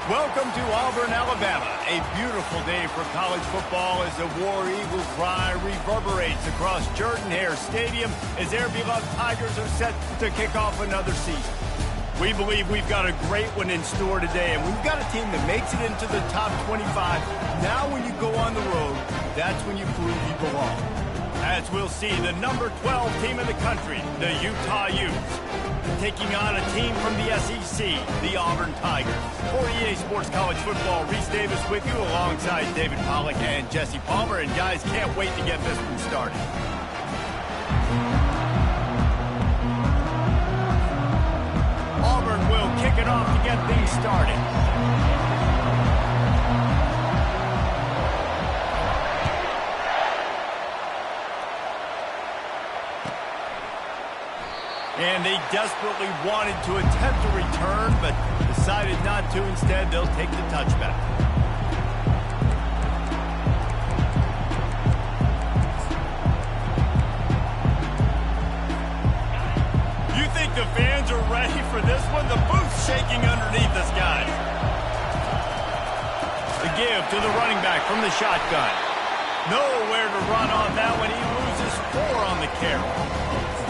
Welcome to Auburn, Alabama. A beautiful day for college football as the War Eagle cry reverberates across Jordan-Hare Stadium as their beloved Tigers are set to kick off another season. We believe we've got a great one in store today, and we've got a team that makes it into the top 25. Now when you go on the road, that's when you prove you belong. As we'll see, the number 12 team in the country, the Utah Utes, taking on a team from the SEC, the Auburn Tigers. For EA Sports College Football, Reese Davis with you alongside David Pollack and Jesse Palmer. And guys, can't wait to get this one started. Auburn will kick it off to get things started. And they desperately wanted to attempt a return, but decided not to. Instead, they'll take the touchback. You think the fans are ready for this one? The booth's shaking underneath us, guys. The give to the running back from the shotgun. Nowhere to run on that one. He loses 4 on the carry.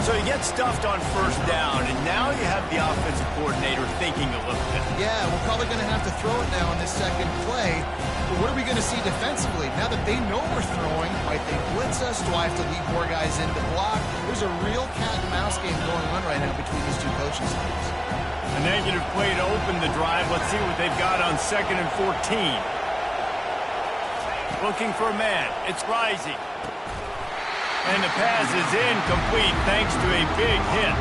So you get stuffed on first down, and now you have the offensive coordinator thinking a little bit. Yeah, we're probably going to have to throw it now in this second play. But what are we going to see defensively? Now that they know we're throwing, might they blitz us? Do I have to lead more guys in to block? There's a real cat-and-mouse game going on right now between these two coaching staffs. A negative play to open the drive. Let's see what they've got on 2nd and 14. Looking for a man. It's Rising. And the pass is incomplete thanks to a big hit.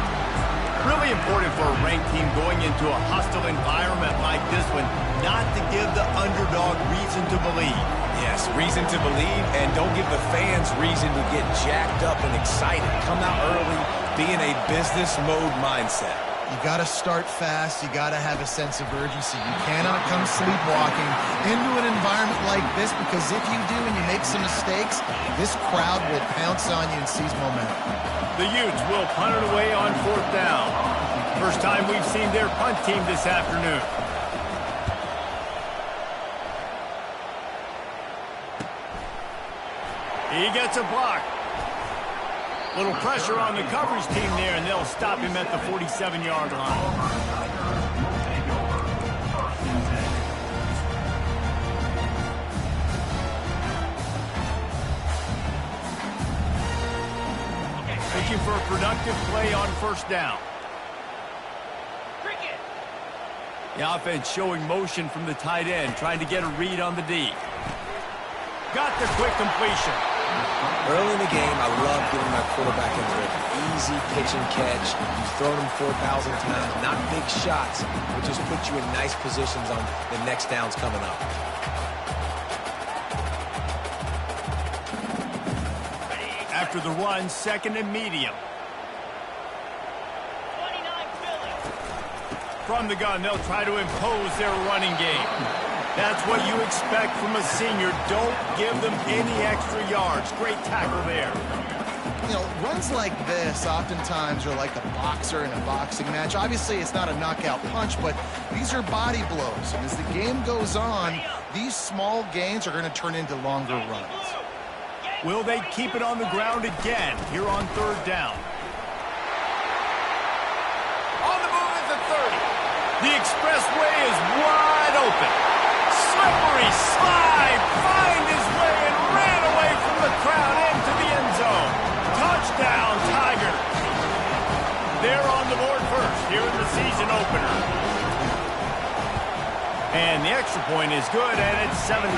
Really important for a ranked team going into a hostile environment like this one, not to give the underdog reason to believe. Yes, reason to believe, and don't give the fans reason to get jacked up and excited. Come out early, be in a business mode mindset. You got to start fast. You got to have a sense of urgency. You cannot come sleepwalking into an environment like this, because if you do and you make some mistakes, this crowd will pounce on you and seize momentum. The Utes will punt it away on 4th down. First time we've seen their punt team this afternoon. He gets a block. Little pressure on the coverage team there, and they'll stop him at the 47-yard line. Looking for a productive play on first down. The offense showing motion from the tight end, trying to get a read on the D. Got the quick completion. Early in the game, I love getting my quarterback in rhythm. Easy pitch and catch. You've thrown him 4,000 times. Not big shots, but just put you in nice positions on the next downs coming up. After the run, 2nd and medium. From the gun, they'll try to impose their running game. That's what you expect from a senior. Don't give them any extra yards. Great tackle there. You know, runs like this oftentimes are like a boxer in a boxing match. Obviously, it's not a knockout punch, but these are body blows. And as the game goes on, these small gains are going to turn into longer runs. Will they keep it on the ground again here on 3rd down? On the move at the 30. The expressway is wide open. Slippery slide, find his way and ran away from the crowd into the end zone. Touchdown, Tigers. They're on the board first here in the season opener. And the extra point is good, and it's 7-0.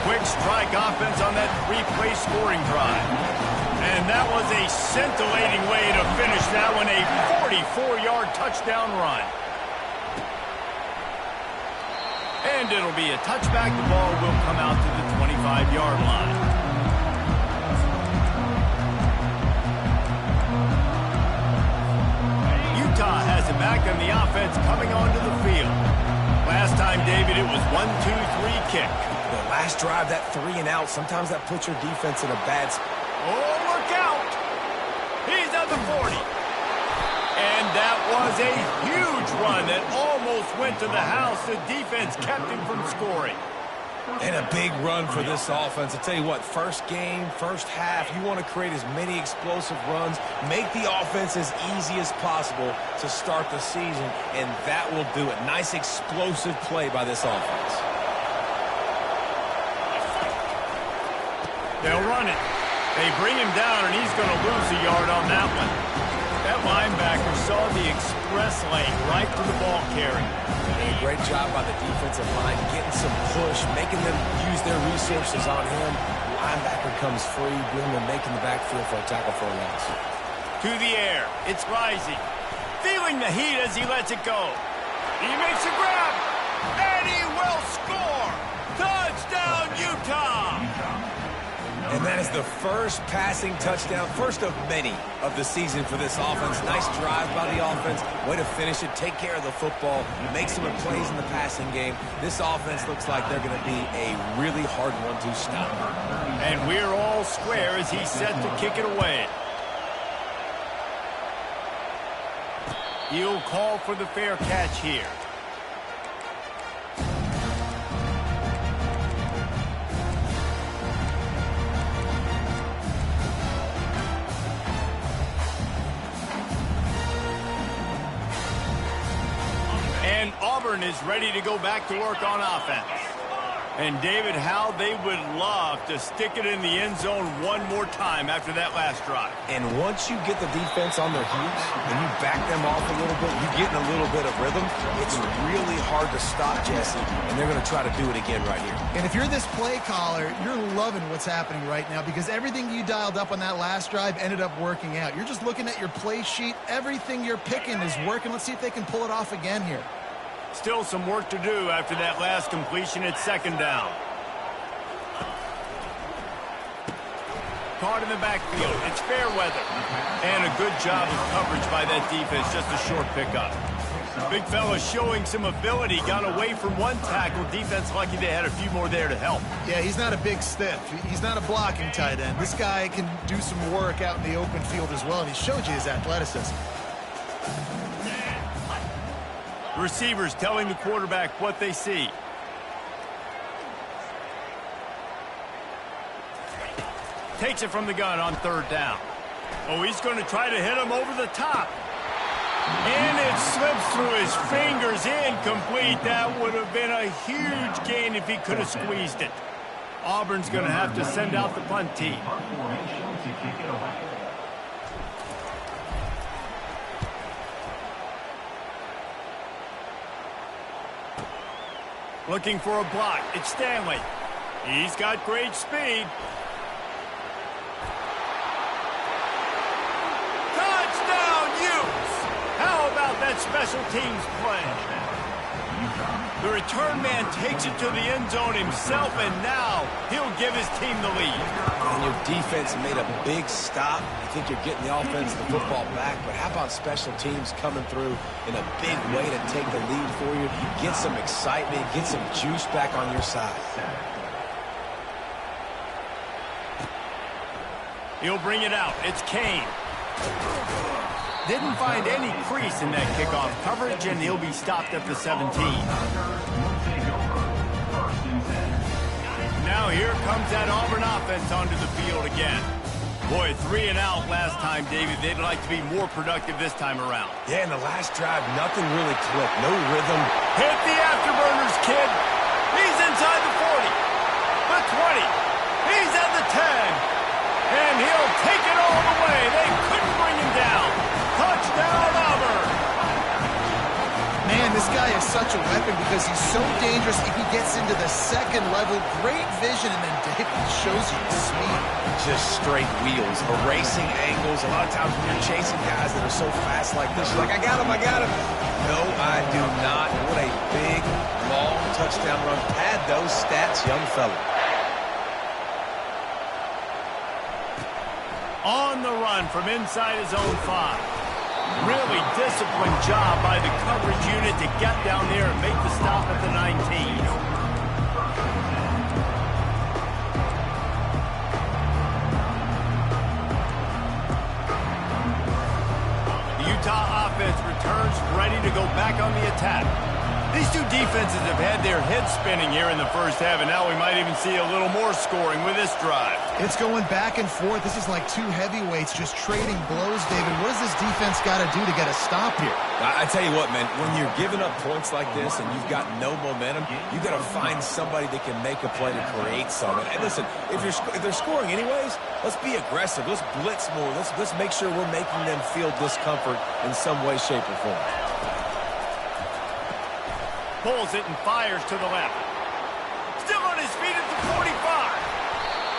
Quick strike offense on that 3-play scoring drive. And that was a scintillating way to finish that one, a 44-yard touchdown run. And it'll be a touchback. The ball will come out to the 25-yard line. Utah has it back, and the offense coming onto the field. Last time, David, it was 1-2-3 kick. The last drive, that 3-and-out, sometimes that puts your defense in a bad spot. Oh, look out! He's at the 40. And that was a huge run that almost almost went to the house. The defense kept him from scoring. And a big run for this offense. I tell you what, first game, first half, you want to create as many explosive runs, make the offense as easy as possible to start the season, and that will do it. Nice explosive play by this offense. They'll run it. They bring him down, and he's going to lose a yard on that one. That linebacker saw the express lane right to the ball carrier. A great job by the defensive line, getting some push, making them use their resources on him. Linebacker comes free, bringing him making the backfield for a tackle for a loss. To the air. It's rising. Feeling the heat as he lets it go. He makes a grab, and he will score. Touchdown, Utah! And that is the first passing touchdown, first of many of the season for this offense. Nice drive by the offense. Way to finish it, take care of the football, make some plays in the passing game. This offense looks like they're going to be a really hard one to stop. And we're all square as he's set to kick it away. He'll call for the fair catch here. And Auburn is ready to go back to work on offense. And David, how they would love to stick it in the end zone one more time after that last drive. And once you get the defense on their heels and you back them off a little bit, you get in a little bit of rhythm, it's really hard to stop Jesse, and they're going to try to do it again right here. And if you're this play caller, you're loving what's happening right now because everything you dialed up on that last drive ended up working out. You're just looking at your play sheet. Everything you're picking is working. Let's see if they can pull it off again here. Still some work to do after that last completion at second down. Caught in the backfield. It's fair weather. And a good job of coverage by that defense. Just a short pickup. Big fella showing some ability. Got away from one tackle. Defense lucky they had a few more there to help. Yeah, he's not a big stiff. He's not a blocking tight end. This guy can do some work out in the open field as well, and he showed you his athleticism. Receivers telling the quarterback what they see. Takes it from the gun on third down. Oh, he's going to try to hit him over the top. And it slips through his fingers, incomplete. That would have been a huge gain if he could have squeezed it. Auburn's going to have to send out the punt team. Looking for a block. It's Stanley. He's got great speed. Touchdown, Utes! How about that special teams play? The return man takes it to the end zone himself, and now he'll give his team the lead. And your defense made a big stop. I think you're getting the offense, the football back, but how about special teams coming through in a big way to take the lead for you, get some excitement, get some juice back on your side. He'll bring it out. It's Kane. Didn't find any crease in that kickoff coverage, and he'll be stopped at the 17. Now here comes that Auburn offense onto the field again. Boy, 3 and out last time, David. They'd like to be more productive this time around. Yeah, in the last drive, nothing really clicked. No rhythm. Hit the afterburners, kid. He's inside the 40. The 20. He's at the 10. And he'll take it all the way. They couldn't bring him down. Touchdown, Auburn. Man, this guy is such a weapon because he's so dangerous if he gets into the second level. Great vision, and then David shows you the speed. Just straight wheels, erasing angles. A lot of times when you're chasing guys that are so fast like this, you're like, I got him, I got him. No, I do not. What a big, long touchdown run. Pad those stats, young fella. On the run from inside his own 5. Really disciplined job by the coverage unit to get down there and make the stop at the 19. The Utah offense returns ready to go back on the attack. These two defenses have had their heads spinning here in the first half, and now we might even see a little more scoring with this drive. It's going back and forth. This is like two heavyweights just trading blows, David. What does this defense got to do to get a stop here? I tell you what, man, when you're giving up points like this and you've got no momentum, you got to find somebody that can make a play to create something. And listen, if they're scoring anyways, let's be aggressive. Let's blitz more. Let's make sure we're making them feel discomfort in some way, shape, or form. Pulls it and fires to the left. Still on his feet at the 45.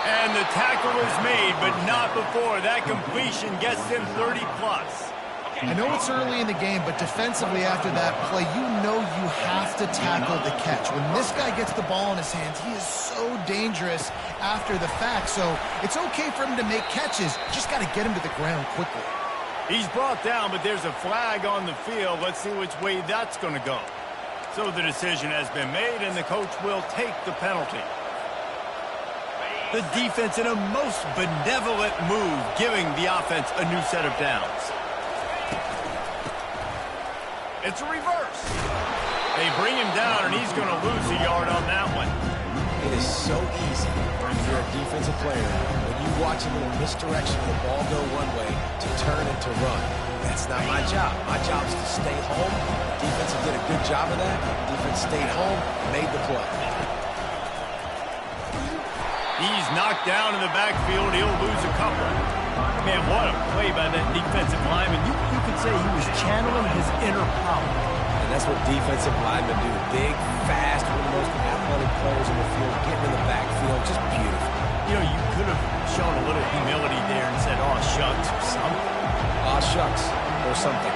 And the tackle is made, but not before. That completion gets him 30-plus. I know it's early in the game, but defensively after that play, you know you have to tackle the catch. When this guy gets the ball in his hands, he is so dangerous after the fact. So it's okay for him to make catches. Just got to get him to the ground quickly. He's brought down, but there's a flag on the field. Let's see which way that's going to go. So the decision has been made, and the coach will take the penalty. The defense in a most benevolent move, giving the offense a new set of downs. It's a reverse. They bring him down, and he's going to lose a yard on that one. It is so easy if you're a defensive player when you watch a little misdirection, the ball go one way, to turn and to run. That's not my job. My job is to stay home. The defense did a good job of that. The defense stayed home, made the play. He's knocked down in the backfield. He'll lose a couple. Man, what a play by that defensive lineman. You could say he was channeling his inner power. And that's what defensive linemen do. Big, fast, one of the most athletic players in the field, getting in the backfield, just beautiful. You know, you could have shown a little humility there and said, "Oh, shucks," or something. Aw, shucks, or something.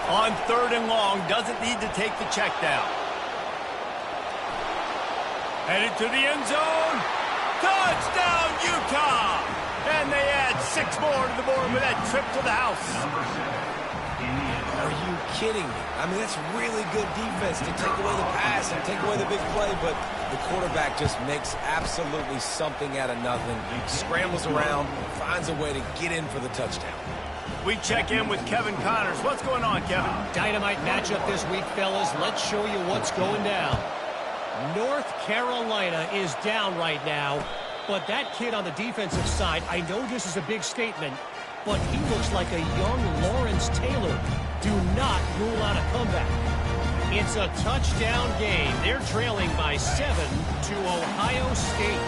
On 3rd and long, doesn't need to take the check down. Headed to the end zone. Touchdown, Utah! And they add 6 more to the board with that trip to the house. Are you kidding me? I mean, that's really good defense to take away the pass and take away the big play, but the quarterback just makes absolutely something out of nothing. He scrambles around, finds a way to get in for the touchdown. We check in with Kevin Connors. What's going on, Kevin? Dynamite matchup this week, fellas. Let's show you what's going down. North Carolina is down right now, but that kid on the defensive side, I know this is a big statement, but he looks like a young Lawrence Taylor. Do not rule out a comeback. It's a touchdown game. They're trailing by 7 to Ohio State.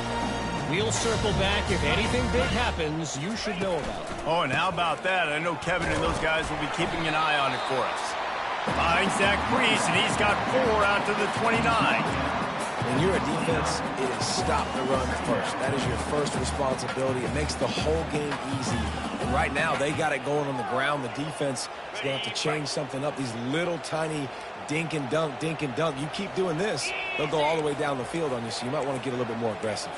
We'll circle back. If anything big happens, you should know about it. Oh, and how about that? I know Kevin and those guys will be keeping an eye on it for us. Finds Zach Brees, and he's got 4 out to the 29. When you're a defense, it is stop the run first. That is your first responsibility. It makes the whole game easy. And right now, they got it going on the ground. The defense is going to have to change something up. These little tiny dink and dunk, dink and dunk. You keep doing this, they'll go all the way down the field on you, so you might want to get a little bit more aggressive.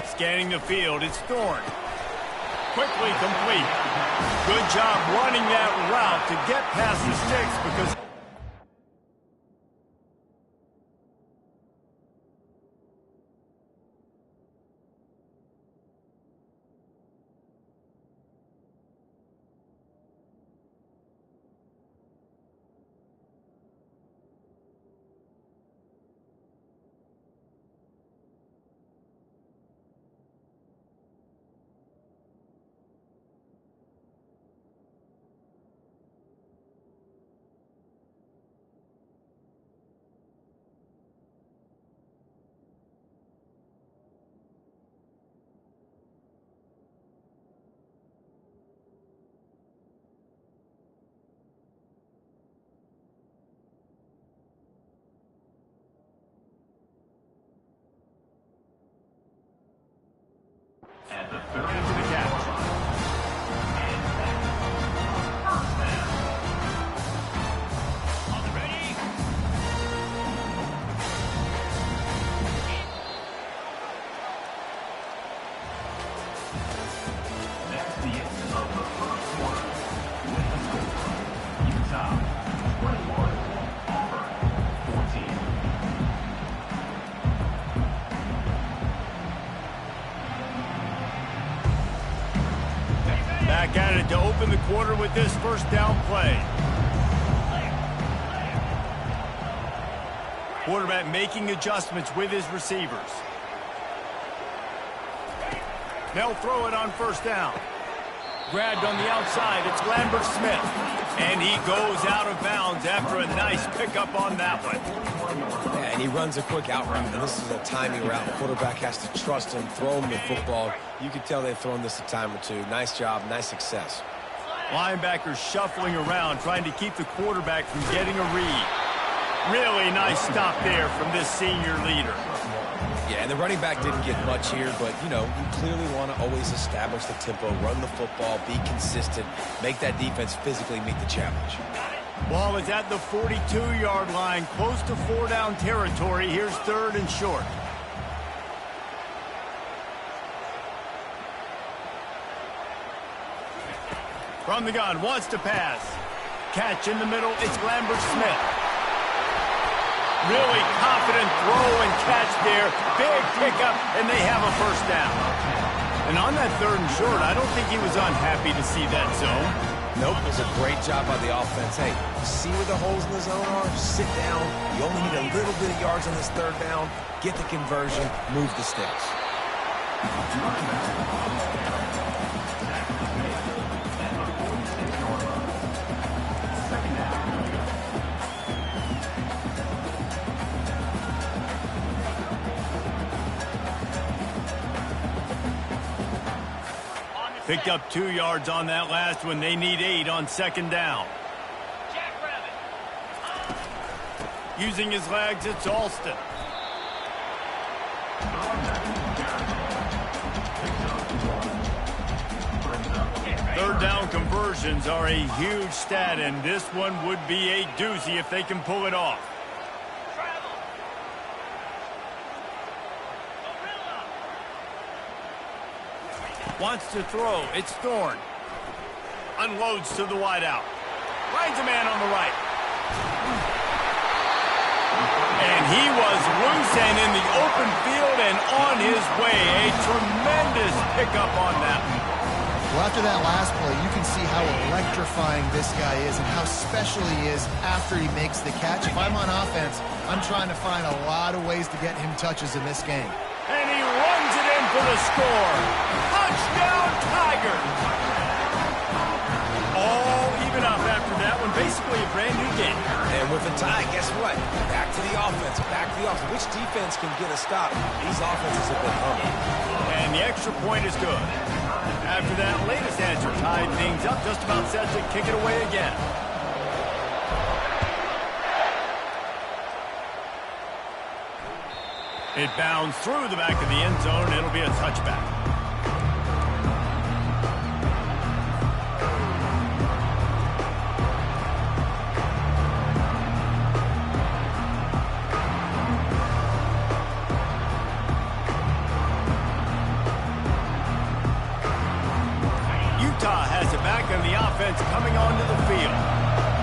Scanning the field, it's Thorne. Quickly complete. Good job running that route to get past the sticks because open the quarter with this first down play. Quarterback making adjustments with his receivers. They'll throw it on first down. Grabbed on the outside, it's Lambert Smith. And he goes out of bounds after a nice pickup on that one. Yeah, and he runs a quick out route, and this is a timing route. The quarterback has to trust him, throw him the football. You can tell they've thrown this a time or two. Nice job, nice success. Linebackers shuffling around, trying to keep the quarterback from getting a read. Really nice stop there from this senior leader. Yeah, and the running back didn't get much here, but, you know, you clearly want to always establish the tempo, run the football, be consistent, make that defense physically meet the challenge. Ball is at the 42-yard line, close to 4-down territory. Here's third and short. From the gun, wants to pass. Catch in the middle, it's Lambert Smith. Really confident throw and catch there. Big pickup, and they have a first down. And on that third and short, I don't think he was unhappy to see that zone. Nope, it was a great job by the offense. Hey, see where the holes in the zone are? Sit down. You only need a little bit of yards on this third down. Get the conversion, move the sticks. Picked up 2 yards on that last one. They need 8 on second down. Using his legs, it's Alston. Third down conversions are a huge stat, and this one would be a doozy if they can pull it off. Wants to throw. It's Thorne. Unloads to the wideout. Finds a man on the right. And he was loose and in the open field and on his way. A tremendous pickup on that one. Well, after that last play, you can see how electrifying this guy is and how special he is after he makes the catch. If I'm on offense, I'm trying to find a lot of ways to get him touches in this game. And he runs it in for the score. Touchdown, Tigers! All even up after that one. Basically a brand new game. And with a tie, guess what? Back to the offense. Back to the offense. Which defense can get a stop? These offenses have been humming. And the extra point is good. After that latest answer tied things up, just about set to kick it away again. It bounds through the back of the end zone. It'll be a touchback. Utah has it back on the offense coming onto the field.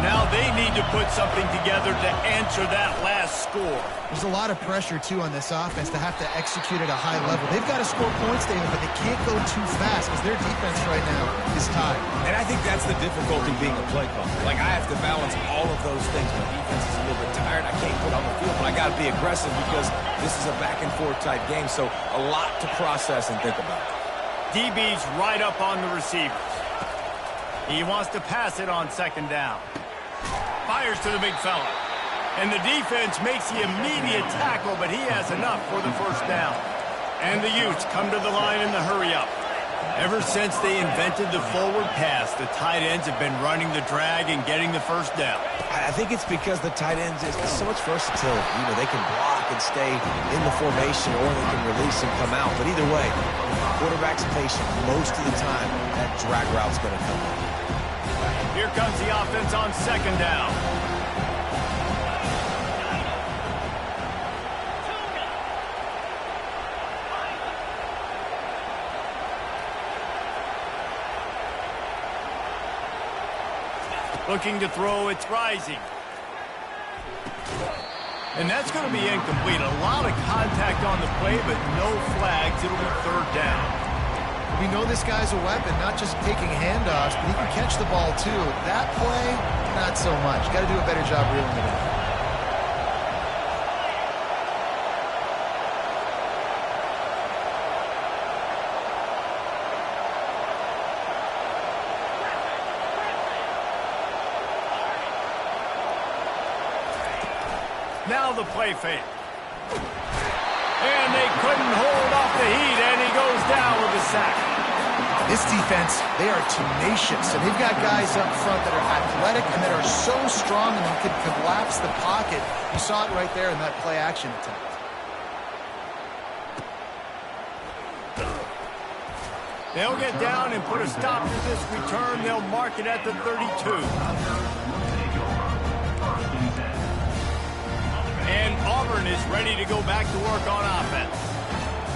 Now they need to put something together to answer that last score. There's a lot of pressure, too, on this offense to have to execute at a high level. They've got to score points, David, but they can't go too fast because their defense right now is tied. And I think that's the difficulty being a play caller. Like, I have to balance all of those things. My defense is a little bit tired. I can't put on the field, but I got to be aggressive because this is a back-and-forth type game, so a lot to process and think about. DB's right up on the receivers. He wants to pass it on second down. Fires to the big fella. And the defense makes the immediate tackle, but he has enough for the first down. And the Utes come to the line in the hurry-up. Ever since they invented the forward pass, the tight ends have been running the drag and getting the first down. I think it's because the tight ends is so much versatility. You know, they can block and stay in the formation, or they can release and come out. But either way, the quarterback's patient most of the time. That drag route's going to come in. Here comes the offense on second down. Looking to throw, it's rising. And that's going to be incomplete. A lot of contact on the play, but no flags. It'll be third down. We know this guy's a weapon, not just taking handoffs, but he can catch the ball too. That play, not so much. Got to do a better job reeling it in. Now the play fake. And they couldn't hold off the heat, and he goes down with a sack. This defense, they are tenacious, and they've got guys up front that are athletic and that are so strong and can collapse the pocket. You saw it right there in that play action attempt. They'll get down and put a stop to this return. They'll mark it at the 32. And Auburn is ready to go back to work on offense.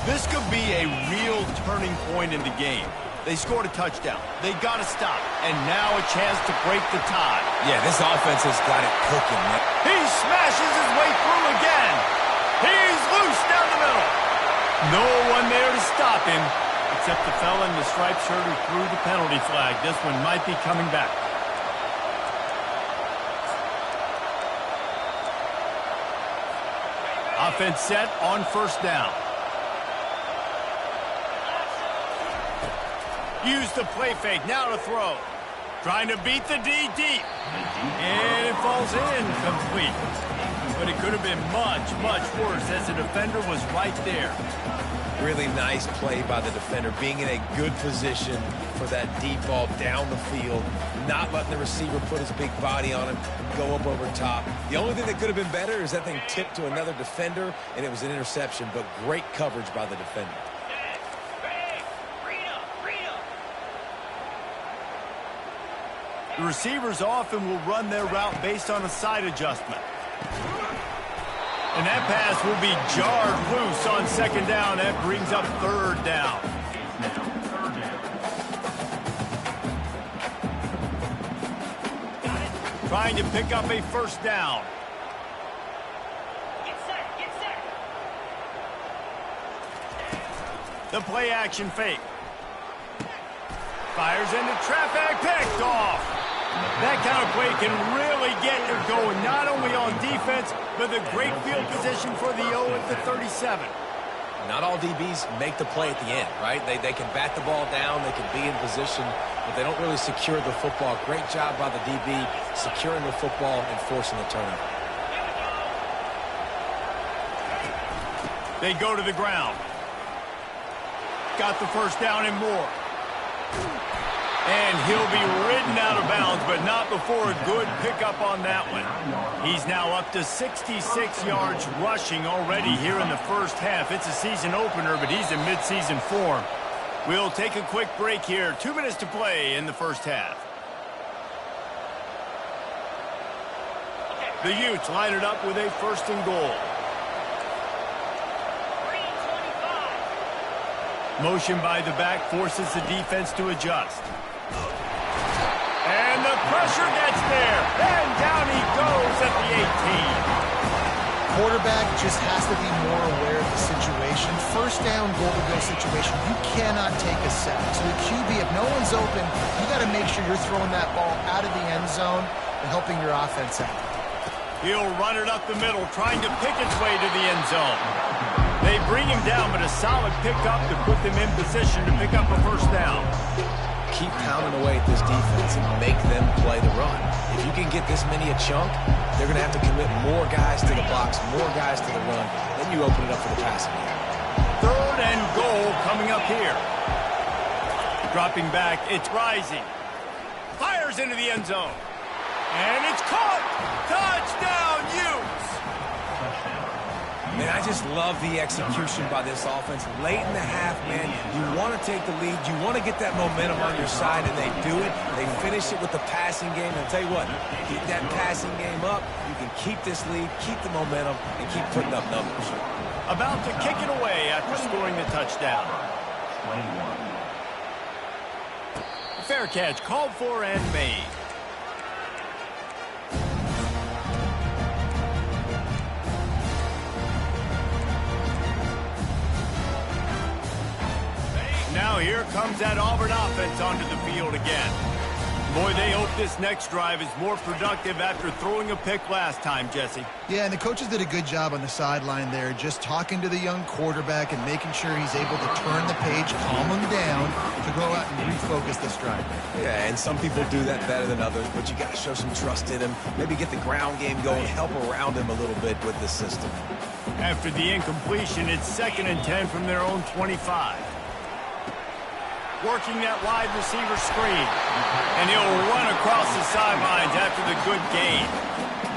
This could be a real turning point in the game. They scored a touchdown. They got to stop. And now a chance to break the tie. Yeah, this offense has got it cooking, man. He smashes his way through again. He's loose down the middle. No one there to stop him, except the fella in the striped shirt who threw the penalty flag. This one might be coming back. Offense set on first down. Use the play fake. Now to throw. Trying to beat the D deep. And it falls incomplete. But it could have been much, much worse as the defender was right there. Really nice play by the defender, being in a good position for that deep ball down the field, not letting the receiver put his big body on him, go up over top. The only thing that could have been better is that thing tipped to another defender, and it was an interception, but great coverage by the defender. The receivers often will run their route based on a side adjustment. And that pass will be jarred loose on second down. That brings up third down. Trying to pick up a first down. Get set. The play action fake. Fires into traffic, picked off. That kind of play can really get you going, not only on defense, but the great field position for the O at the 37. Not all DBs make the play at the end, right? They can bat the ball down, they can be in position, but they don't really secure the football. Great job by the DB securing the football and forcing the turnover. They go to the ground. Got the first down and more. And he'll be ridden out of bounds, but not before a good pickup on that one. He's now up to 66 yards rushing already here in the first half. It's a season opener, but he's in midseason form. We'll take a quick break here. 2 minutes to play in the first half. The Utes line it up with a first and goal. Motion by the back forces the defense to adjust. And the pressure gets there. And down he goes at the 18. Quarterback just has to be more aware of the situation. First down, goal-to-go situation. You cannot take a sack. So the QB, if no one's open, you got to make sure you're throwing that ball out of the end zone and helping your offense out. He'll run it up the middle, trying to pick its way to the end zone. They bring him down, but a solid pickup to put them in position to pick up a first down. Keep pounding away at this defense and make them play the run. If you can get this many a chunk, they're going to have to commit more guys to the box, more guys to the run. Then you open it up for the passing game. Third and goal coming up here. Dropping back, it's rising. Fires into the end zone. And it's caught. Touchdown, Utes. Man, I just love the execution by this offense. Late in the half, man, you want to take the lead. You want to get that momentum on your side, and they do it. They finish it with the passing game. And I'll tell you what, keep that passing game up. You can keep this lead, keep the momentum, and keep putting up numbers. About to kick it away after scoring the touchdown. Fair catch called for and made. Now here here comes that Auburn offense onto the field again. Boy, they hope this next drive is more productive after throwing a pick last time, Jesse. Yeah, and the coaches did a good job on the sideline there, just talking to the young quarterback and making sure he's able to turn the page, calm him down to go out and refocus this drive. Yeah, and some people do that better than others, but you got to show some trust in him. Maybe get the ground game going, help around him a little bit with the system. After the incompletion, it's 2nd and 10 from their own 25. Working that wide receiver screen. And he'll run across the sidelines after the good gain.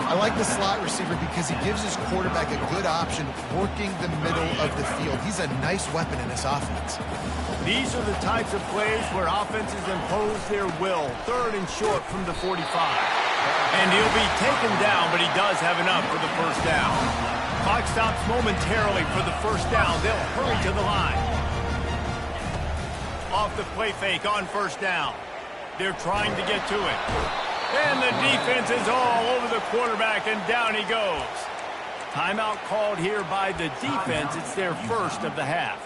I like the slot receiver because he gives his quarterback a good option working the middle of the field. He's a nice weapon in this offense. These are the types of plays where offenses impose their will. 3rd and short from the 45. And he'll be taken down, but he does have enough for the first down. Clock stops momentarily for the first down. They'll hurry to the line. Off the play fake on first down. They're trying to get to it. And the defense is all over the quarterback, and down he goes. Timeout called here by the defense. It's their first of the half.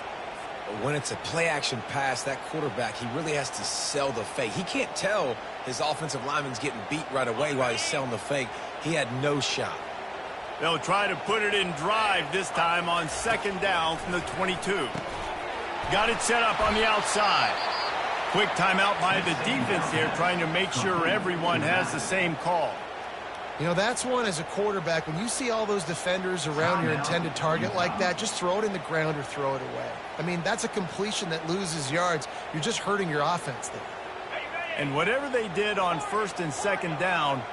When it's a play-action pass, that quarterback, he really has to sell the fake. He can't tell his offensive lineman's getting beat right away while he's selling the fake. He had no shot. They'll try to put it in drive this time on 2nd down from the 22. Got it set up on the outside. Quick timeout by the defense there, trying to make sure everyone has the same call. You know, that's one as a quarterback. When you see all those defenders around your intended target like that, just throw it in the ground or throw it away. I mean, that's a completion that loses yards. You're just hurting your offense there. And whatever they did on 1st and 2nd down,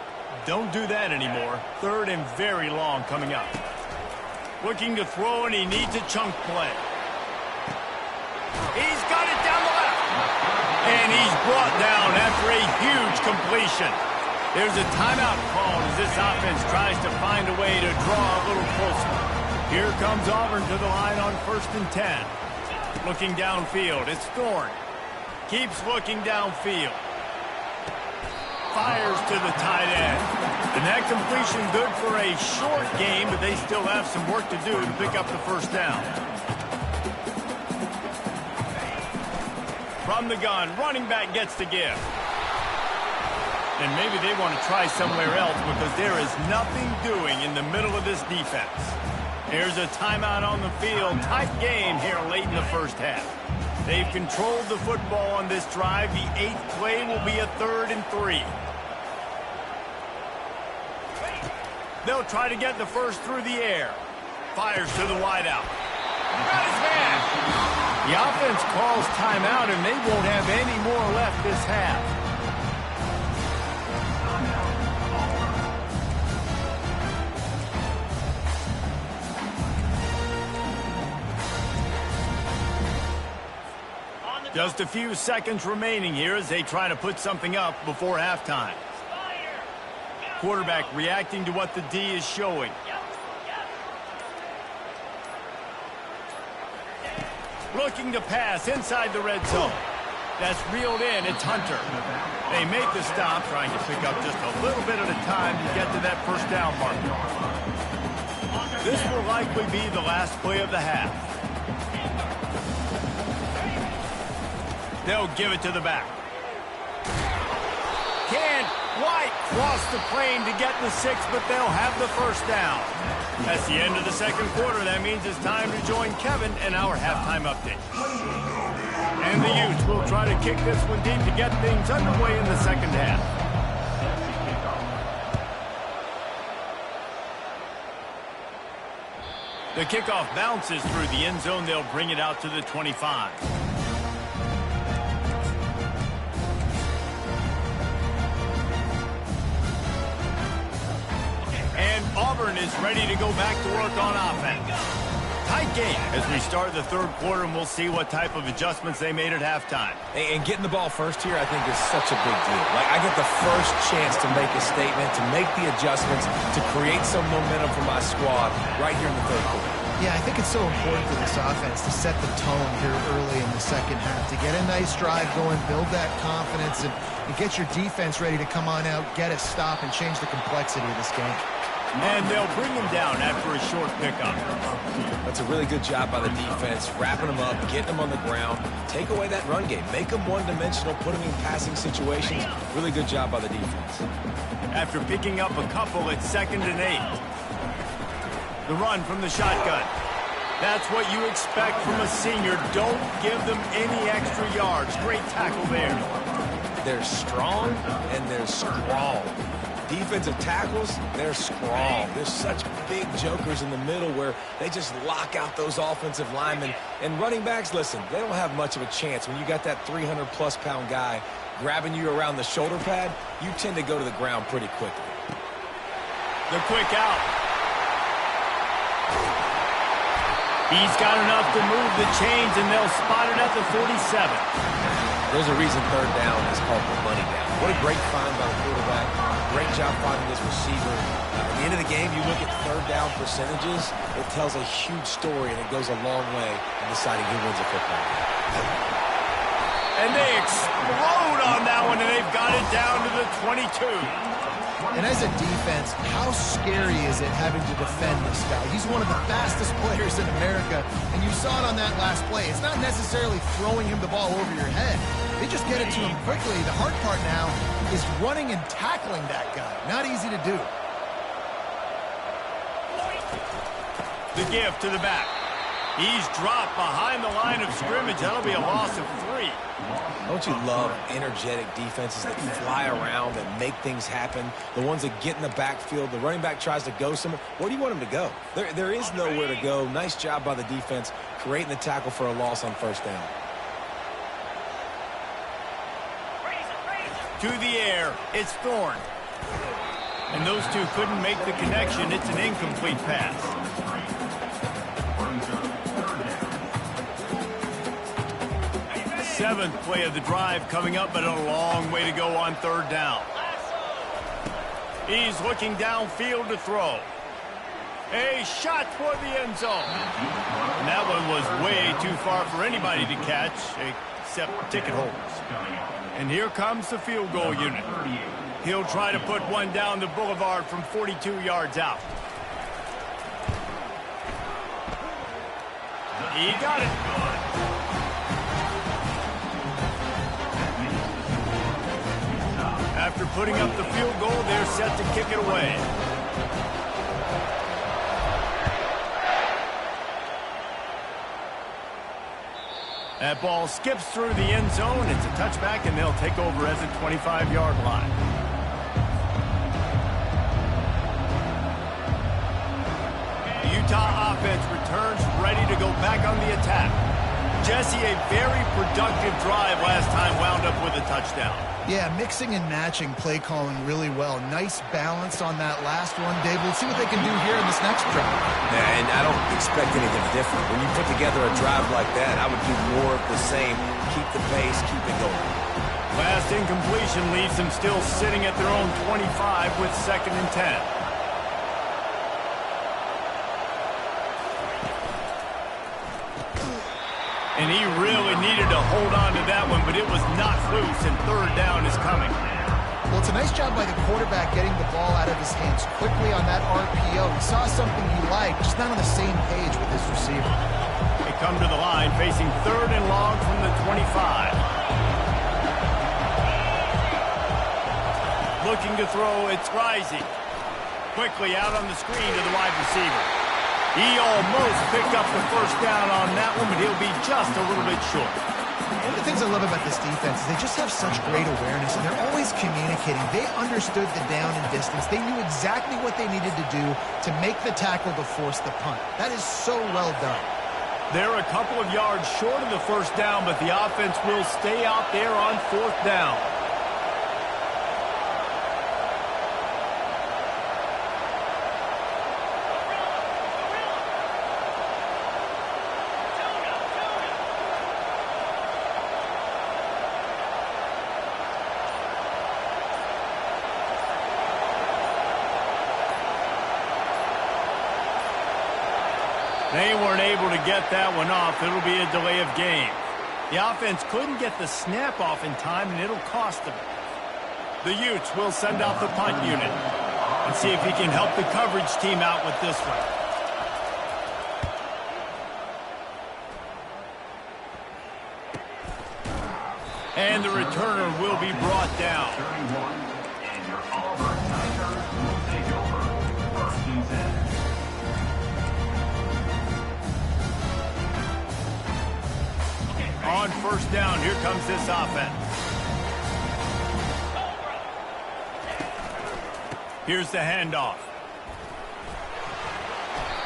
don't do that anymore. 3rd and very long coming up. Looking to throw, and he needs a chunk play. He's got it down the left. And he's brought down after a huge completion. There's a timeout called as this offense tries to find a way to draw a little closer. Here comes Auburn to the line on 1st and 10. Looking downfield, it's Thorne. Keeps looking downfield. Fires to the tight end. And that completion good for a short game, but they still have some work to do to pick up the first down. From the gun, running back gets the give. And maybe they want to try somewhere else because there is nothing doing in the middle of this defense. Here's a timeout on the field. Tight game here late in the first half. They've controlled the football on this drive. The 8th play will be a 3rd and 3. They'll try to get the first through the air. Fires to the wideout. Got his man. The offense calls timeout, and they won't have any more left this half. Just a few seconds remaining here as they try to put something up before halftime. Quarterback reacting to what the D is showing. Looking to pass inside the red zone. That's reeled in. It's Hunter. They make the stop, trying to pick up just a little bit at a time to get to that first down marker. This will likely be the last play of the half. They'll give it to the back. Can't quite cross the plane to get the 6, but they'll have the first down. That's the end of the second quarter. That means it's time to join Kevin in our halftime update. And the Utes will try to kick this one deep to get things underway in the second half. The kickoff bounces through the end zone. They'll bring it out to the 25. And Auburn is ready to go back to work on offense. Tight game as we start the third quarter, and we'll see what type of adjustments they made at halftime. And getting the ball first here, I think, is such a big deal. Like, I get the first chance to make a statement, to make the adjustments, to create some momentum for my squad right here in the third quarter. Yeah, I think it's so important for this offense to set the tone here early in the second half, to get a nice drive going, build that confidence, and get your defense ready to come on out, get a stop, and change the complexity of this game. And they'll bring him down after a short pickup. That's a really good job by the defense, wrapping them up, getting them on the ground. Take away that run game. Make them one-dimensional, put them in passing situations. Really good job by the defense. After picking up a couple, it's 2nd and 8. The run from the shotgun. That's what you expect from a senior. Don't give them any extra yards. Great tackle there. They're strong and they're scrawl. Defensive tackles, they're scrawl. There's such big jokers in the middle where they just lock out those offensive linemen. And running backs, listen, they don't have much of a chance. When you got that 300-plus pound guy grabbing you around the shoulder pad, you tend to go to the ground pretty quickly. The quick out. He's got enough to move the chains, and they'll spot it at the 47. There's a reason 3rd down is called the money down. What a great find by the quarterback. Great job finding this receiver. At the end of the game, you look at 3rd down percentages, it tells a huge story, and it goes a long way in deciding who wins a football game. And they explode on that one, and they've got it down to the 22. And as a defense, how scary is it having to defend this guy? He's one of the fastest players in America, and you saw it on that last play. It's not necessarily throwing him the ball over your head. They just get it to him quickly. The hard part now is running and tackling that guy. Not easy to do. The give to the back. He's dropped behind the line of scrimmage. That'll be a loss of 3. Don't you love energetic defenses that fly around, that make things happen? The ones that get in the backfield, the running back tries to go somewhere. Where do you want him to go? There is nowhere to go. Nice job by the defense creating the tackle for a loss on 1st down. To the air, it's Thorne. And those two couldn't make the connection. It's an incomplete pass. 7th play of the drive coming up, but a long way to go on 3rd down. He's looking downfield to throw. A shot toward the end zone. And that one was way too far for anybody to catch, except ticket holders. And here comes the field goal unit. He'll try to put one down the boulevard from 42 yards out. He got it. After putting up the field goal, they're set to kick it away. That ball skips through the end zone. It's a touchback, and they'll take over at the 25-yard line. The Utah offense returns ready to go back on the attack. Jesse, a very productive drive last time, wound up with a touchdown. Yeah, mixing and matching play calling really well. Nice balance on that last one, Dave. We'll see what they can do here in this next drive. Yeah, and I don't expect anything different. When you put together a drive like that, I would do more of the same. Keep the pace, keep it going. Last incompletion leaves them still sitting at their own 25 with 2nd and 10. And he really needed to hold on to that one, but it was knocked loose, and 3rd down is coming. Well, it's a nice job by the quarterback getting the ball out of his hands quickly on that RPO. He saw something he liked, just not on the same page with his receiver. They come to the line facing 3rd and long from the 25. Looking to throw, it's Rising. Quickly out on the screen to the wide receiver. He almost picked up the 1st down on that one, but he'll be just a little bit short. One of the things I love about this defense is they just have such great awareness, and they're always communicating. They understood the down and distance. They knew exactly what they needed to do to make the tackle to force the punt. That is so well done. They're a couple of yards short of the 1st down, but the offense will stay out there on 4th down. They weren't able to get that one off. It'll be a delay of game. The offense couldn't get the snap off in time, and it'll cost them. The Utes will send out the punt unit. And see if he can help the coverage team out with this one. And the returner will be brought down. On first down, here comes this offense. Here's the handoff.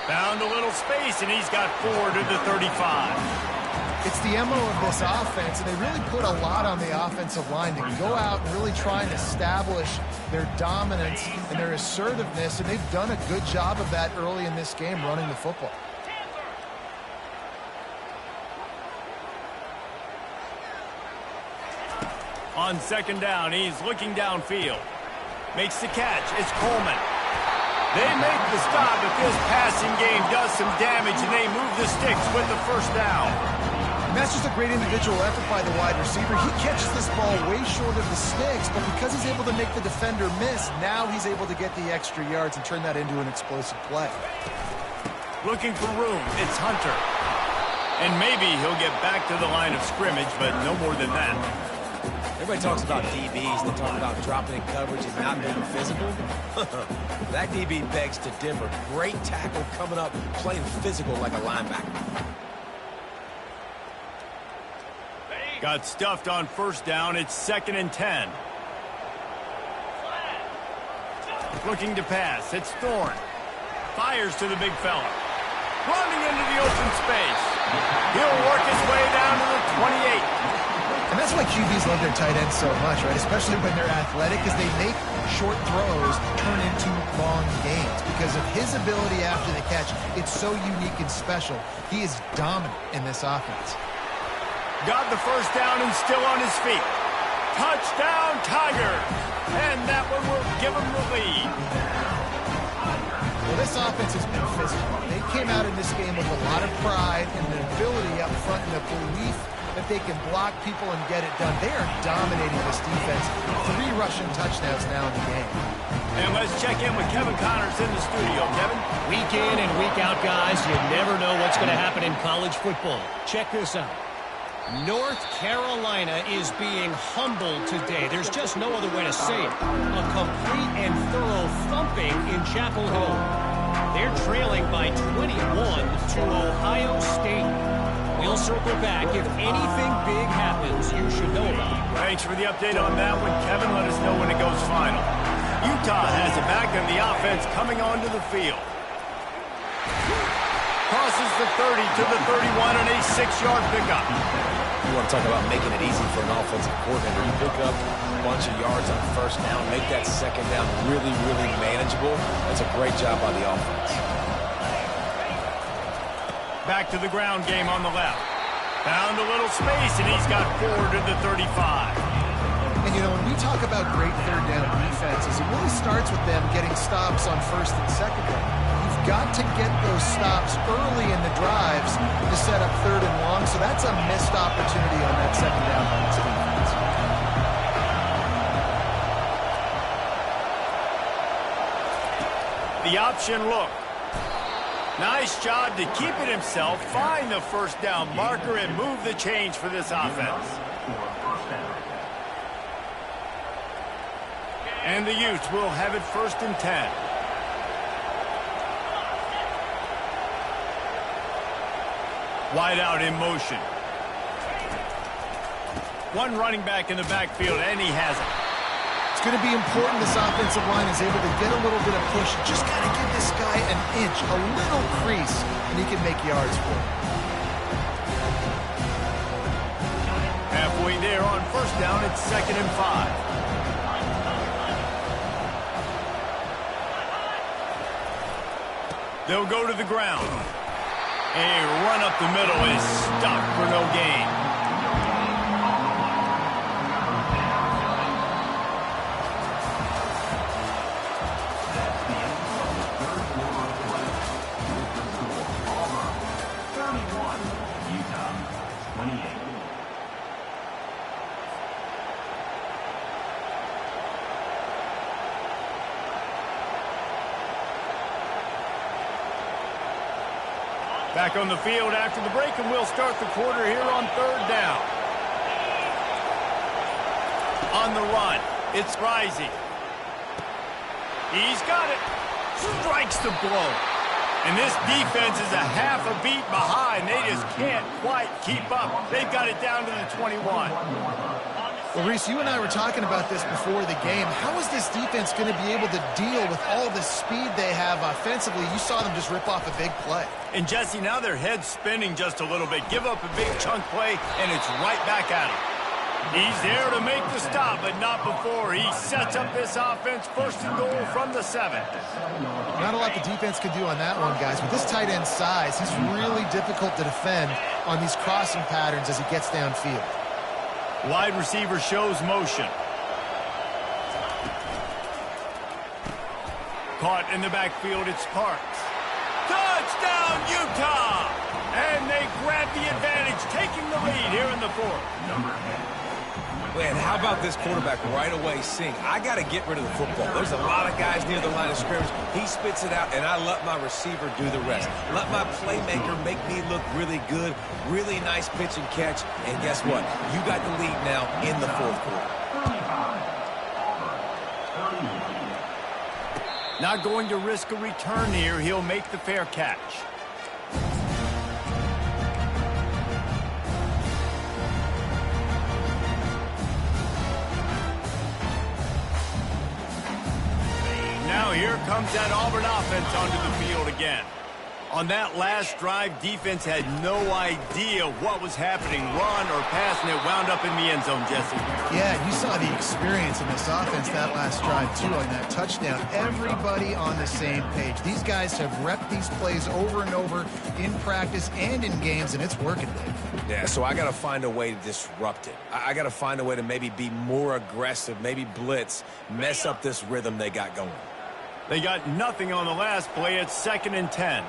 Found a little space, and he's got 4 to the 35. It's the MO of this offense, and they really put a lot on the offensive line to go out and really try and establish their dominance and their assertiveness, and they've done a good job of that early in this game running the football. On second down, he's looking downfield. Makes the catch. It's Coleman. They make the stop, but this passing game does some damage, and they move the sticks with the first down. And that's just a great individual effort by the wide receiver. He catches this ball way short of the sticks, but because he's able to make the defender miss, now he's able to get the extra yards and turn that into an explosive play. Looking for room. It's Hunter. And maybe he'll get back to the line of scrimmage, but no more than that. Everybody talks about DBs. They talk about dropping in coverage and not being physical. That DB begs to differ. Great tackle coming up, playing physical like a linebacker. Got stuffed on first down. It's 2nd and 10. Looking to pass. It's Thorne. Fires to the big fella. Running into the open space. He'll work his way down to the 28. And that's why QBs love their tight ends so much, right? Especially when they're athletic, because they make short throws turn into long gains. Because of his ability after the catch, it's so unique and special. He is dominant in this offense. Got the first down and still on his feet. Touchdown, Tigers! And that one will give him the lead. Well, this offense has been physical. They came out in this game with a lot of pride and the ability up front and the belief that they can block people and get it done. They are dominating this defense. 3 rushing touchdowns now in the game. And let's check in with Kevin Connors in the studio. Kevin? Week in and week out, guys, you never know what's going to happen in college football. Check this out. North Carolina is being humbled today. There's just no other way to say it. A complete and thorough thumping in Chapel Hill. They're trailing by 21 to Ohio State. We'll circle back. If anything big happens, you should know about it. Thanks for the update on that one, Kevin. Let us know when it goes final. Utah has it back, and the offense coming onto the field. Crosses the 30 to the 31 and a 6-yard pickup. You want to talk about making it easy for an offensive coordinator. You pick up a bunch of yards on first down, make that second down really, really manageable. That's a great job by the offense. Back to the ground game on the left. Found a little space, and he's got 4 to the 35. And, you know, when we talk about great third down defenses, it really starts with them getting stops on first and second down. You've got to get those stops early in the drives to set up third and long, so that's a missed opportunity on that second down by this defense. The option look. Nice job to keep it himself, find the first down marker, and move the change for this offense. And the Utes will have it 1st and 10. Wide out in motion. One running back in the backfield, and he has it. It's going to be important this offensive line is able to get a little bit of push. Just got to give this guy an inch, a little crease, and he can make yards for it. Halfway there on first down, it's 2nd and 5. They'll go to the ground. A run up the middle is stopped for no gain. Back on the field after the break, and we'll start the quarter here on 3rd down. On the run, it's Rising. He's got it. Strikes the blow. And this defense is a half a beat behind. They just can't quite keep up. They've got it down to the 21. Well, Reese, you and I were talking about this before the game. How is this defense going to be able to deal with all the speed they have offensively? You saw them just rip off a big play. And, Jesse, now their head's spinning just a little bit. Give up a big chunk play, and it's right back at him. He's there to make the stop, but not before. He sets up this offense 1st and goal from the 7. Not a lot the defense can do on that one, guys. With this tight end size, he's really difficult to defend on these crossing patterns as he gets downfield. Wide receiver shows motion. Caught in the backfield, it's Parks. Touchdown, Utah! And they grab the advantage, taking the lead here in the 4th. Man, how about this quarterback right away seeing, I got to get rid of the football. There's a lot of guys near the line of scrimmage. He spits it out, and I let my receiver do the rest. Let my playmaker make me look really good, really nice pitch and catch. And guess what? You got the lead now in the 4th quarter. Not going to risk a return here. He'll make the fair catch. Now here comes that Auburn offense onto the field again. On that last drive, defense had no idea what was happening, run or pass, and it wound up in the end zone, Jesse. Yeah, you saw the experience in this offense that last drive, too, on that touchdown. Everybody on the same page. These guys have repped these plays over and over in practice and in games, and it's working, Dave. Yeah, so I got to find a way to disrupt it. I got to find a way to maybe be more aggressive, maybe blitz, mess up this rhythm they got going. They got nothing on the last play. It's 2nd and 10.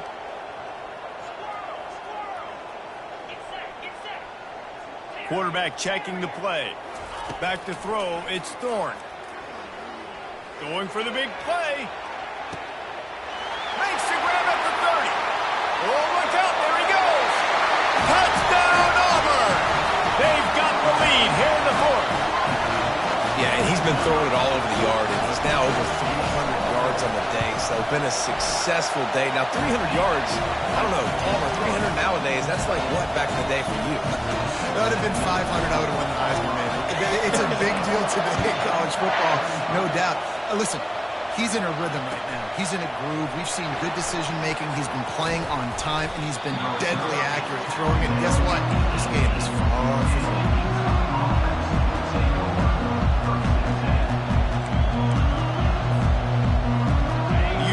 Quarterback checking the play. Back to throw. It's Thorne. Going for the big play. Makes the grab at the 30. Oh, look out. There he goes. Touchdown, Auburn. They've got the lead here in the 4th. Yeah, and he's been throwing it all over the yard, and he's now over 300 yards on the day, so it's been a successful day. Now, 300 yards, I don't know, Palmer, 300 nowadays, that's like what back in the day for you? That would have been 500, I would have won the Heisman, man. It's a big deal today in college football, no doubt. Listen, he's in a rhythm right now. He's in a groove. We've seen good decision-making. He's been playing on time, and he's been deadly accurate throwing. And guess what? This game is far from over.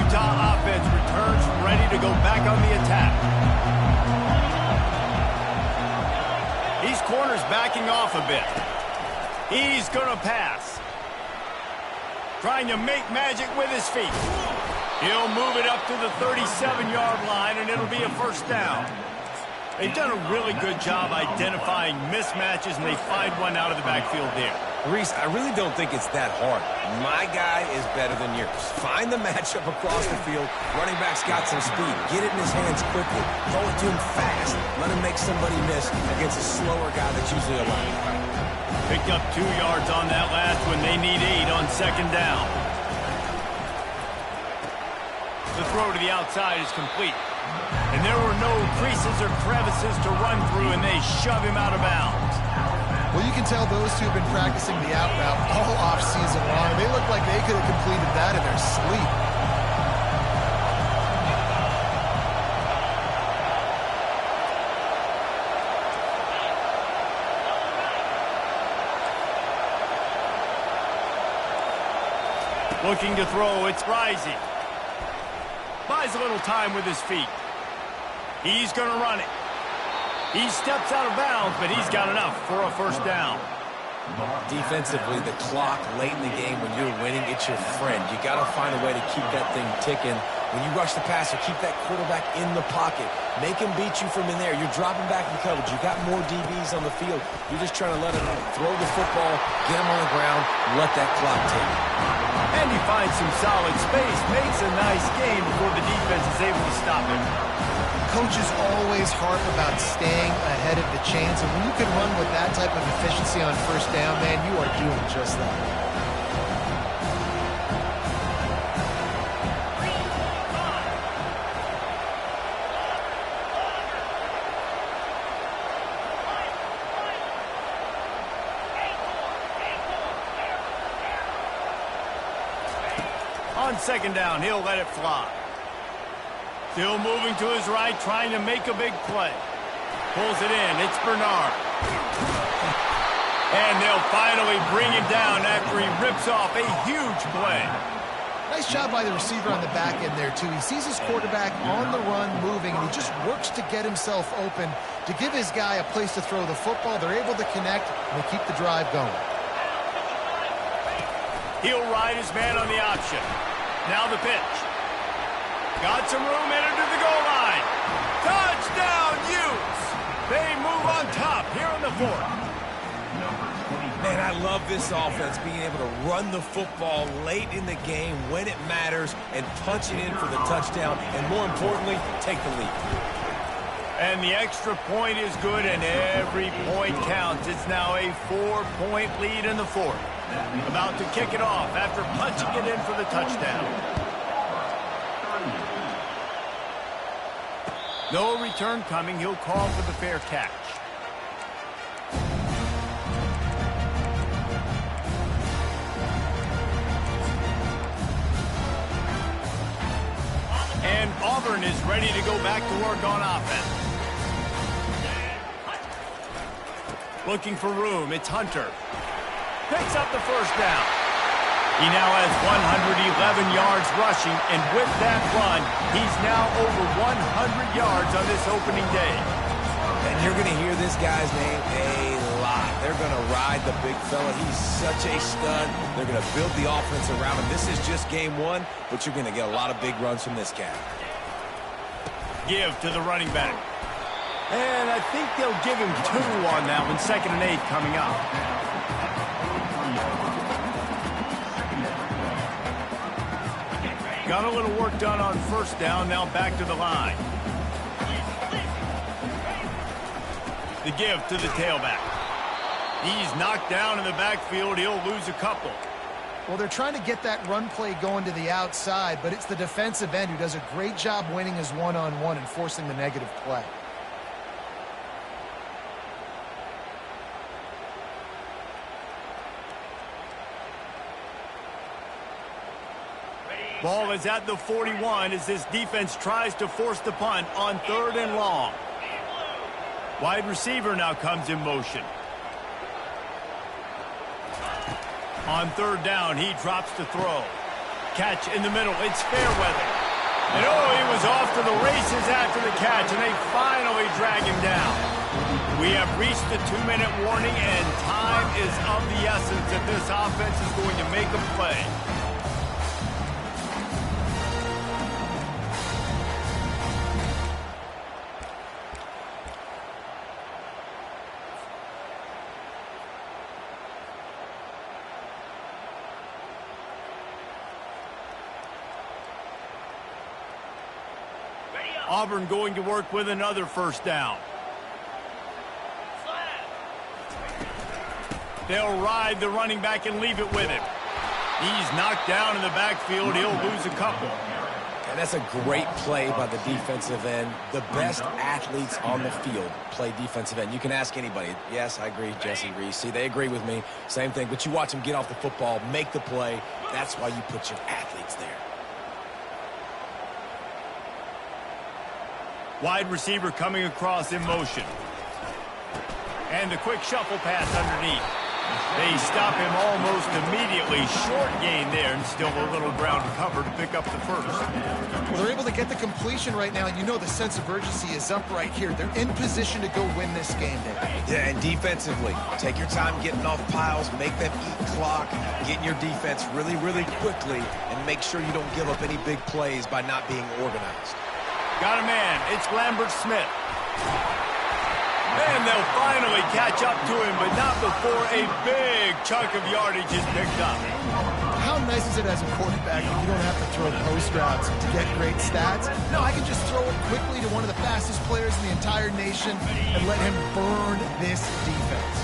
Utah offense returns ready to go back on the attack. These corners backing off a bit. He's going to pass. Trying to make magic with his feet. He'll move it up to the 37-yard line, and it'll be a 1st down. They've done a really good job identifying mismatches, and they find one out of the backfield there. Reese, I really don't think it's that hard. My guy is better than yours. Find the matchup across the field. Running back's got some speed. Get it in his hands quickly. Throw it to him fast. Let him make somebody miss against a slower guy that's usually a linebacker. Picked up 2 yards on that last one. They need 8 on 2nd down. The throw to the outside is complete. And there were no creases or crevices to run through, and they shove him out of bounds. Well, you can tell those two have been practicing the out route all off-season long. They look like they could have completed that in their sleep. Looking to throw, it's Rising. Buys a little time with his feet. He's going to run it. He steps out of bounds, but he's got enough for a 1st down. Defensively, the clock late in the game when you're winning, it's your friend. You got to find a way to keep that thing ticking. When you rush the passer, keep that quarterback in the pocket. Make him beat you from in there. You're dropping back in coverage. You got more DBs on the field. You're just trying to let him throw the football, get him on the ground, let that clock tick. And he finds some solid space, makes a nice game before the defense is able to stop him. coaches always harp about staying ahead of the chains, and when you can run with that type of efficiency on first down, man, you are doing just that. On second down, he'll let it fly. Still moving to his right, trying to make a big play. Pulls it in. It's Bernard. And they'll finally bring him down after he rips off a huge play. Nice job by the receiver on the back end there, too. He sees his quarterback on the run moving, and he just works to get himself open to give his guy a place to throw the football. They're able to connect, and they keep the drive going. He'll ride his man on the option. Now the pitch. Got some room, entered to the goal line. Touchdown, Utes! They move on top here in the fourth. Man, I love this offense, being able to run the football late in the game when it matters and punch it in for the touchdown, and more importantly, take the lead. And the extra point is good, and every point counts. It's now a 4-point lead in the fourth. About to kick it off after punching it in for the touchdown. No return coming. He'll call for the fair catch. And Auburn is ready to go back to work on offense. Looking for room. It's Hunter. Picks up the first down. He now has 111 yards rushing, and with that run, he's now over 100 yards on this opening day. And you're going to hear this guy's name a lot. They're going to ride the big fella. He's such a stud. They're going to build the offense around him. This is just game one, but you're going to get a lot of big runs from this guy. Give to the running back. And I think they'll give him 2 on that one. 2nd and 8 coming up. Got a little work done on first down, now back to the line. The give to the tailback. He's knocked down in the backfield. He'll lose a couple. Well, they're trying to get that run play going to the outside, but it's the defensive end who does a great job winning his one-on-one and forcing the negative play. Ball is at the 41 as this defense tries to force the punt on 3rd and long. Wide receiver now comes in motion. On 3rd down, he drops to throw. Catch in the middle. It's Fairweather. And he was off to the races after the catch, and they finally drag him down. We have reached the 2-minute warning, and time is of the essence if this offense is going to make a play. Auburn going to work with another first down. They'll ride the running back and leave it with him. He's knocked down in the backfield. He'll lose a couple. And that's a great play by the defensive end. The best athletes on the field play defensive end. You can ask anybody. Yes, I agree, Jesse Reese. See, they agree with me. Same thing. But you watch them get off the football, make the play. That's why you put your athletes there. Wide receiver coming across in motion. And a quick shuffle pass underneath. They stop him almost immediately. Short gain there, and still a little ground to cover to pick up the first. Well, they're able to get the completion right now, and you know the sense of urgency is up right here. They're in position to go win this game, Dave. Yeah, and defensively, take your time getting off piles, make them eat clock, getting your defense really, really quickly, and make sure you don't give up any big plays by not being organized. Got a man. It's Lambert Smith. And they'll finally catch up to him, but not before a big chunk of yardage is picked up. How nice is it as a quarterback if you don't have to throw post routes to get great stats? No, I can just throw it quickly to one of the fastest players in the entire nation and let him burn this defense.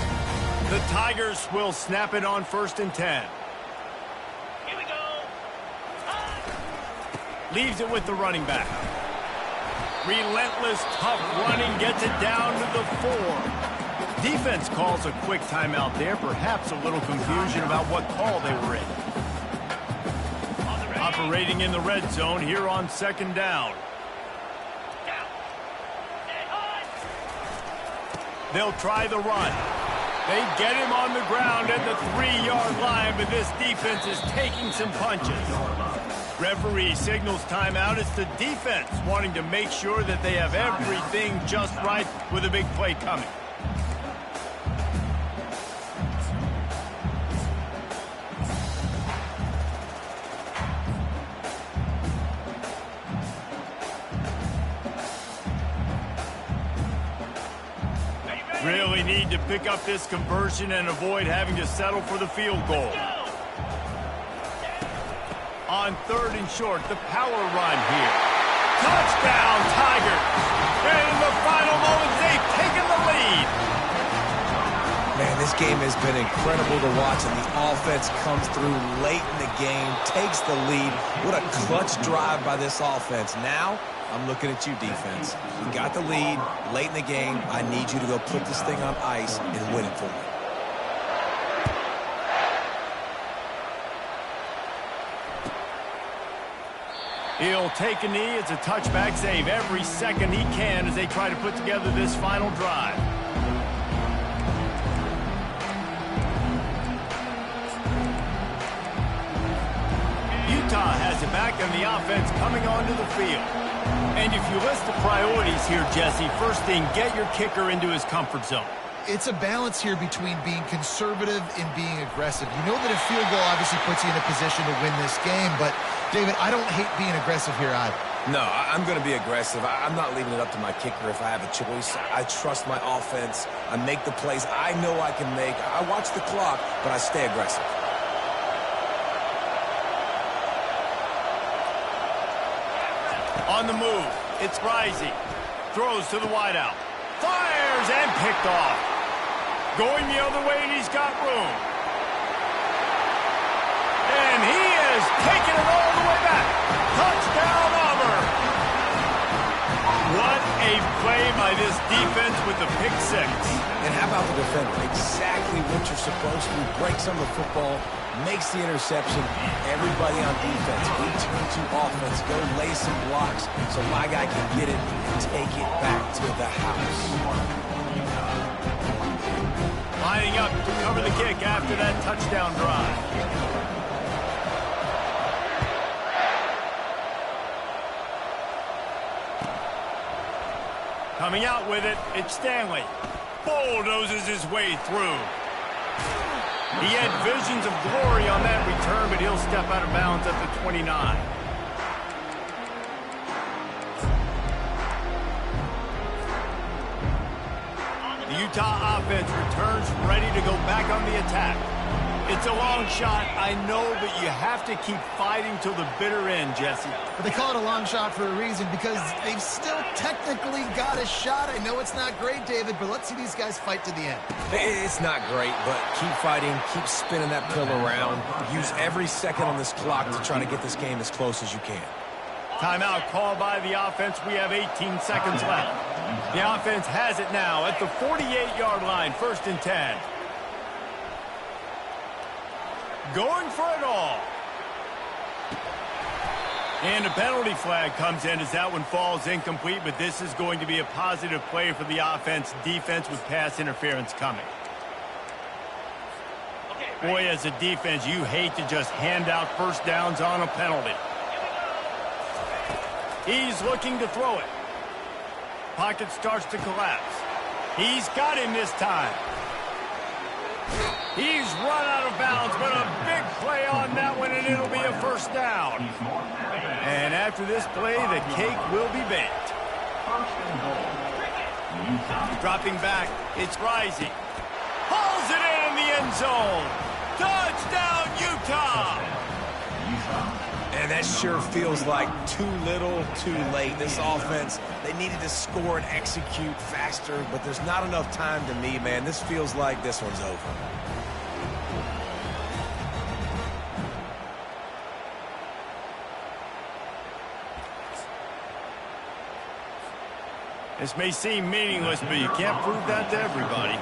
The Tigers will snap it on 1st and 10. Here we go. Leaves it with the running back. Relentless, tough running, gets it down to the 4. Defense calls a quick timeout there. Perhaps a little confusion about what call they were in. Operating in the red zone here on 2nd down. They'll try the run. They get him on the ground at the 3-yard line, but this defense is taking some punches. Referee signals timeout. It's the defense wanting to make sure that they have everything just right with a big play coming. Really need to pick up this conversion and avoid having to settle for the field goal. On 3rd and short, the power run here. Touchdown, Tigers! And in the final moments, they've taken the lead. Man, this game has been incredible to watch, and the offense comes through late in the game, takes the lead. What a clutch drive by this offense. Now, I'm looking at you, defense. You got the lead late in the game. I need you to go put this thing on ice and win it for me. He'll take a knee. It's a touchback save every second he can as they try to put together this final drive. Utah has it back and the offense coming onto the field. And if you list the priorities here, Jesse, first thing, get your kicker into his comfort zone. It's a balance here between being conservative and being aggressive. You know that a field goal obviously puts you in a position to win this game, but, David, I don't hate being aggressive here either. No, I'm going to be aggressive. I'm not leaving it up to my kicker if I have a choice. I trust my offense. I make the plays I know I can make. I watch the clock, but I stay aggressive. On the move, it's Rising. Throws to the wideout. Fires and picked off. Going the other way, and he's got room. And he is taking it all the way back. Touchdown, Auburn. What a play by this defense with the pick 6. And how about the defender? Exactly what you're supposed to do. Breaks on the football, makes the interception. Everybody on defense, we turn to offense. Go lay some blocks so my guy can get it and take it back to the house. Lining up to cover the kick after that touchdown drive. Coming out with it, it's Stanley. Bulldozes his way through. He had visions of glory on that return, but he'll step out of bounds at the 29. The Utah offense returns ready to go back on the attack. It's a long shot, I know, but you have to keep fighting till the bitter end, Jesse. But they call it a long shot for a reason, because they've still technically got a shot. I know it's not great, David, but let's see these guys fight to the end. It's not great, but keep fighting, keep spinning that pill around. Use every second on this clock to try to get this game as close as you can. Timeout called by the offense. We have 18 seconds left. The offense has it now at the 48-yard line, 1st and 10. Going for it all. And a penalty flag comes in as that one falls incomplete, but this is going to be a positive play for the offense. Defense with pass interference coming. Boy, as a defense, you hate to just hand out first downs on a penalty. He's looking to throw it. Pocket starts to collapse. He's got him this time. He's run out of bounds, but a big play on that one, and it'll be a first down. And after this play, the cake will be baked. Dropping back, it's Rising. Hauls it in the end zone. Touchdown, Utah! And that sure feels like too little, too late. This offense, they needed to score and execute faster, but there's not enough time to me, man. This feels like this one's over. This may seem meaningless, but you can't prove that to everybody.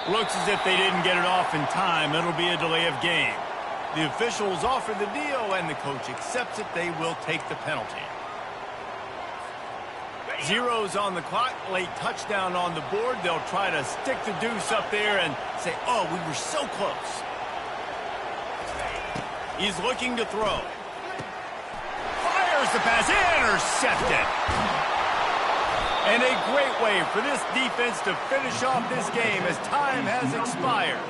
Looks as if they didn't get it off in time. It'll be a delay of game. The officials offer the deal, and the coach accepts it. They will take the penalty. Zeros on the clock. Late touchdown on the board. They'll try to stick the deuce up there and say, oh, we were so close. He's looking to throw. Fires the pass. Intercepted. And a great way for this defense to finish off this game as time has expired.